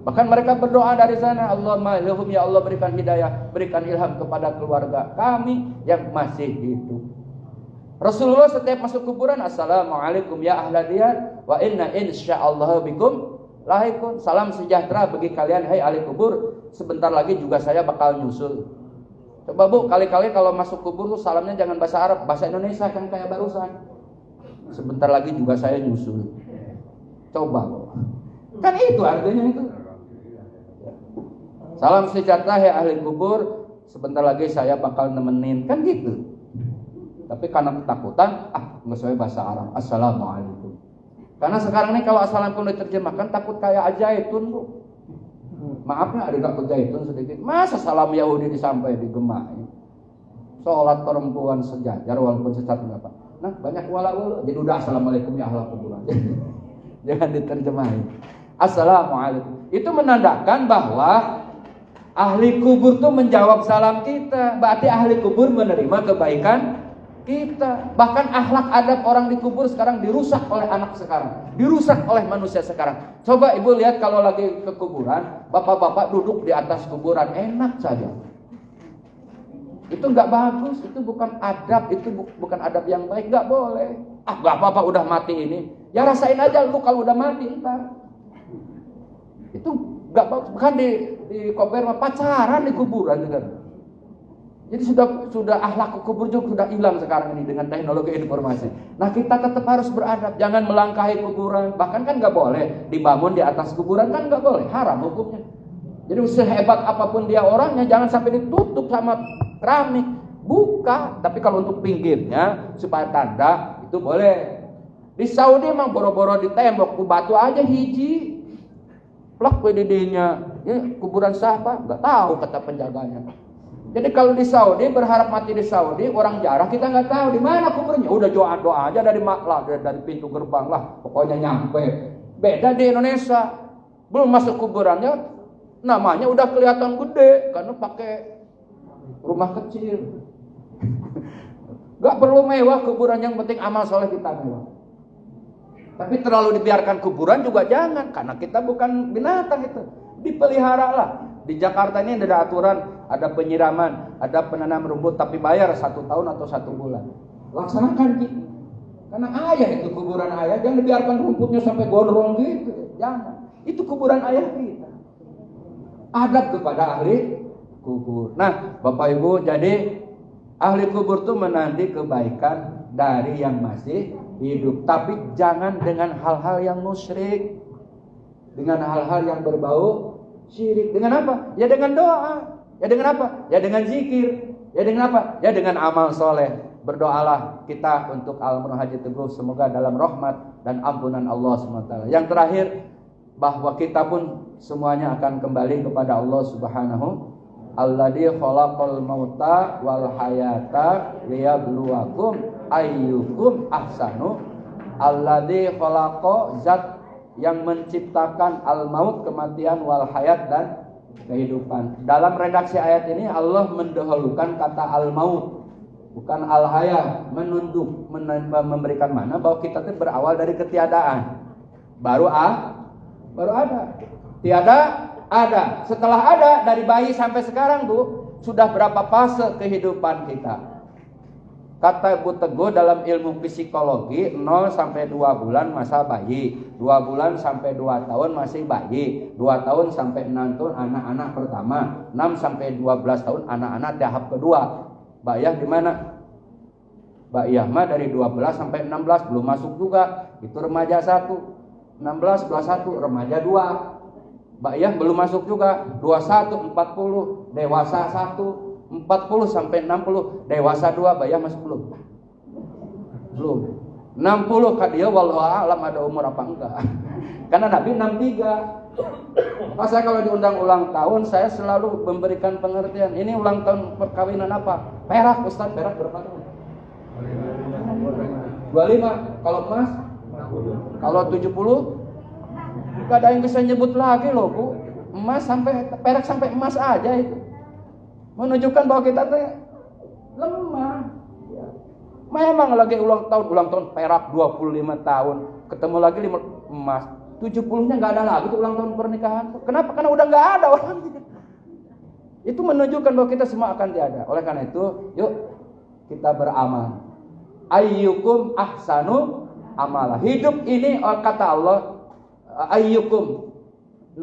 C: Bahkan mereka berdoa dari sana, Allahumma ilhum, ya Allah berikan hidayah, berikan ilham kepada keluarga kami yang masih hidup. Rasulullah setiap masuk kuburan, assalamualaikum ya ahla diyar, wa inna insyaallah bikum lahikun. Salam sejahtera bagi kalian, hai ahli kubur, sebentar lagi juga saya bakal nyusul. Coba Bu, kali-kali kalau masuk kubur tuh salamnya jangan bahasa Arab, bahasa Indonesia kan kayak barusan. Sebentar lagi juga saya nyusul. Coba Bu. Kan itu artinya itu. Salam sejahtera hai ahli kubur, sebentar lagi saya bakal nemenin, kan gitu. Tapi karena ketakutan, nggak sesuai bahasa Arab, assalamualaikum. Karena sekarang ini kalau assalamualaikum diterjemahkan takut kayak ajaitun Bu. Maafnya ada takut jaitun sedikit. Masa salam Yahudi disampai di Gemah? Sholat perempuan sejajar walaupun sesat apa. Nah banyak wala-wala. Jadi udah assalamualaikum ya ahli kuburan. Jangan diterjemahin. Assalamualaikum. Itu menandakan bahwa ahli kubur tuh menjawab salam kita. Berarti ahli kubur menerima kebaikan kita. Bahkan akhlak adab orang di kubur sekarang dirusak oleh anak sekarang, dirusak oleh manusia sekarang. Coba ibu lihat kalau lagi ke kuburan, bapak-bapak duduk di atas kuburan enak saja. Itu nggak bagus, itu bukan adab, itu bukan adab yang baik, nggak boleh. Nggak apa-apa udah mati ini, ya rasain aja lu kalau udah mati ntar. Itu nggak bagus. Bukan di koper pacaran di kuburan kan. Jadi sudah akhlak kubur juga sudah hilang sekarang ini dengan teknologi informasi. Nah kita tetap harus beradab, jangan melangkahi kuburan. Bahkan kan nggak boleh dibangun di atas kuburan, kan nggak boleh, haram hukumnya. Jadi sehebat apapun dia orangnya, jangan sampai ditutup sama keramik. Buka, tapi kalau untuk pinggirnya supaya tanda itu boleh. Di Saudi emang boro-boro di tembok batu aja hiji, plak didinya. Ya, kuburan siapa? Nggak tahu kata penjaganya. Jadi kalau di Saudi berharap mati di Saudi, orang jarah kita nggak tahu di mana kuburnya. Udah doa aja dari maklah, dari pintu gerbang lah, pokoknya nyampe. Beda di Indonesia, belum masuk kuburannya, namanya udah kelihatan gede karena pakai rumah kecil. Gak perlu mewah kuburan, yang penting amal soleh kita mewah. Tapi terlalu dibiarkan kuburan juga jangan, karena kita bukan binatang itu. Dipelihara lah. Di Jakarta ini ada aturan, ada penyiraman, ada penanam rumput, tapi bayar 1 tahun atau 1 bulan. Laksanakan gitu. Karena ayah itu kuburan ayah, jangan dibiarkan rumputnya sampai gondrong gitu. Jangan. Itu kuburan ayah kita. Adab kepada ahli kubur. Nah, Bapak Ibu, jadi ahli kubur itu menanti kebaikan dari yang masih hidup, tapi jangan dengan hal-hal yang musyrik, dengan hal-hal yang berbau syirik. Dengan apa? Ya dengan doa. Ya dengan apa? Ya dengan zikir. Ya dengan apa? Ya dengan amal soleh. Berdoalah kita untuk almarhum Haji Teguh, semoga dalam rahmat dan ampunan Allah SWT. Yang terakhir, bahwa kita pun semuanya akan kembali kepada Allah Subhanahu. Alladzi khalaqal mauta wal hayata liyabluwakum ayyukum ahsanu. Alladzi khalaqa, zat yang menciptakan al-maut, kematian, wal hayat, dan kehidupan. Dalam redaksi ayat ini Allah mendahulukan kata al-maut, bukan al-hayat, menunduk, memberikan makna bahwa kita itu berawal dari ketiadaan. Baru ada. Tiada, ada. Setelah ada, dari bayi sampai sekarang Bu, sudah berapa fase kehidupan kita? Kata Ibu Teguh dalam ilmu psikologi, 0 sampai 2 bulan masa bayi, 2 bulan sampai 2 tahun masih bayi, 2 tahun sampai 6 tahun anak-anak pertama, 6 sampai 12 tahun anak-anak tahap kedua. Mbak Yah di mana? Mbak Yah mah dari 12 sampai 16 belum masuk juga, itu remaja 1. 16 plus 1 remaja 2. Ba'iyah belum masuk juga. 21 40, dewasa 1 40 sampai 60, dewasa 2, ba'iyah masuk belum? Belum. 60 ka dia wallahu a'lam ada umur apa enggak. Karena Nabi 63. Maka saya kalau diundang ulang tahun, saya selalu memberikan pengertian. Ini ulang tahun perkawinan apa? Perak, Ustaz, perak berapa tahun? 25. Kalau emas? Kalau 70? Gak ada yang bisa nyebut lagi loh, Bu. Emas sampai perak sampai emas aja itu. Menunjukkan bahwa kita tuh lemah. Memang lagi ulang tahun perak 25 tahun, ketemu lagi emas. 70-nya nggak ada lagi tuh ulang tahun pernikahan. Kenapa? Karena udah nggak ada orang. Itu menunjukkan bahwa kita semua akan tiada. Oleh karena itu, yuk kita beramal. Ayyukum ahsanu amala. Hidup ini kata Allah, ayyukum,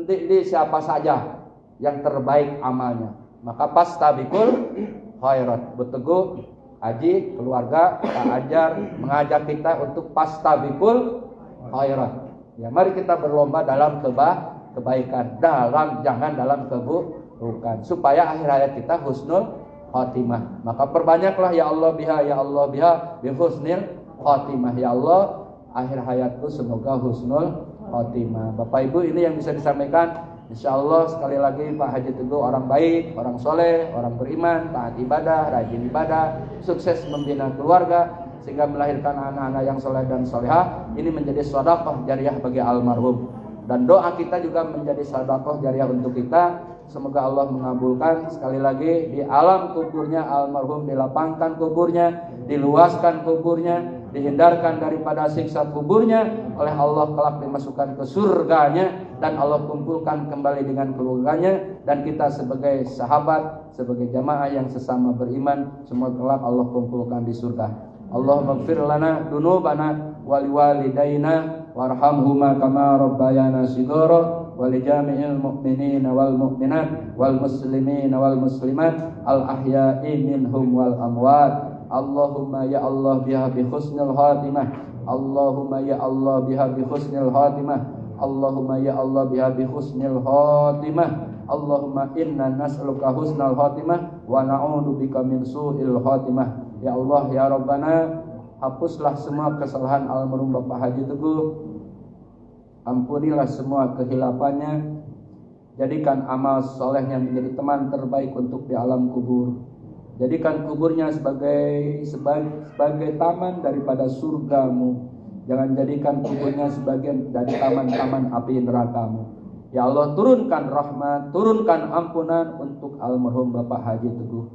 C: di siapa saja yang terbaik amalnya. Maka pastabikul khairat. Berteguh Haji, keluarga, Pak Ajar mengajak kita untuk pastabikul khairat. Ya, mari kita berlomba dalam kebaikan, jangan dalam keburukan, supaya akhir hayat kita husnul khotimah. Maka perbanyaklah ya Allah biha bi husnil khotimah. Ya Allah, akhir hayatku semoga husnul khotimah. Bapak Ibu, ini yang bisa disampaikan. Insyaallah sekali lagi Pak Haji Teguh orang baik, orang soleh, orang beriman, taat ibadah, rajin ibadah, sukses membina keluarga sehingga melahirkan anak-anak yang soleh dan solehah. Ini menjadi sedekah jariah bagi almarhum, dan doa kita juga menjadi sedekah jariah untuk kita. Semoga Allah mengabulkan. Sekali lagi, di alam kuburnya almarhum dilapangkan kuburnya, diluaskan kuburnya, dihindarkan daripada siksa kuburnya oleh Allah, kelak dimasukkan ke surganya, dan Allah kumpulkan kembali dengan keluarganya, dan kita sebagai sahabat, sebagai jamaah yang sesama beriman, semua kelak Allah kumpulkan di surga. Allahumma ighfir lana dunubana wa liwalidayna warhamhuma kama rabbayana shighara wa li jami'il mu'minina wal mu'minat wal muslimina wal muslimat al ahya'i minhum wal amwat. Allahumma ya Allah biha bi husnil khatimah. Allahumma ya Allah biha bi husnil khatimah. Allahumma ya Allah biha bi husnil khatimah. Allahumma inna nas'aluka husnal khatimah wa na'udzu bika min su'il khatimah. Ya Allah ya Rabbana, hapuslah semua kesalahan almarhum Bapak Haji Teguh. Ampunilah semua kehilafannya. Jadikan amal solehnya menjadi teman terbaik untuk di alam kubur. Jadikan kuburnya sebagai taman daripada surgamu. Jangan jadikan kuburnya sebagai dari taman-taman api nerakamu. Ya Allah, turunkan rahmat, turunkan ampunan untuk almarhum Bapak Haji Teguh.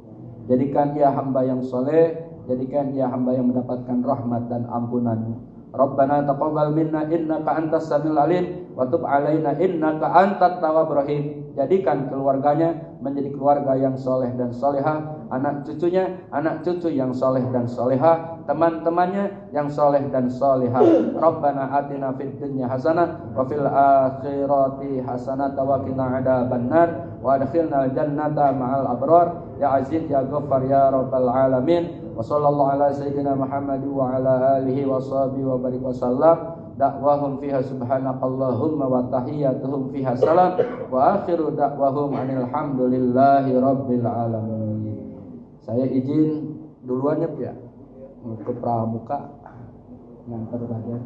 C: Jadikan ia hamba yang soleh, jadikan ia hamba yang mendapatkan rahmat dan ampunan. Rabbana taqabbal minna innaka antas samiul alim wa tub alaina innaka antat tawwabur rahim. Jadikan keluarganya menjadi keluarga yang soleh dan solehah, anak cucunya anak cucu yang soleh dan solehah, teman-temannya yang soleh dan solehah. Rabbana atina fid dunya hasanah wa fil akhirati hasanah wa qina adzabannar wa adkhilnal jannata ma'al abrar ya aziz ya ghaffar ya rabbal alamin. Wa sallallahu ala sayyidina Muhammad wa ala alihi wa sahbihi wa barik wasallam. Da'wahum fiha subhanakallahumma wa tahiyyatuhum fiha salam wa akhiru da'wahum anil hamdulillahi rabbil alamin. Saya izin duluan ya ke pramuka ngantar badan.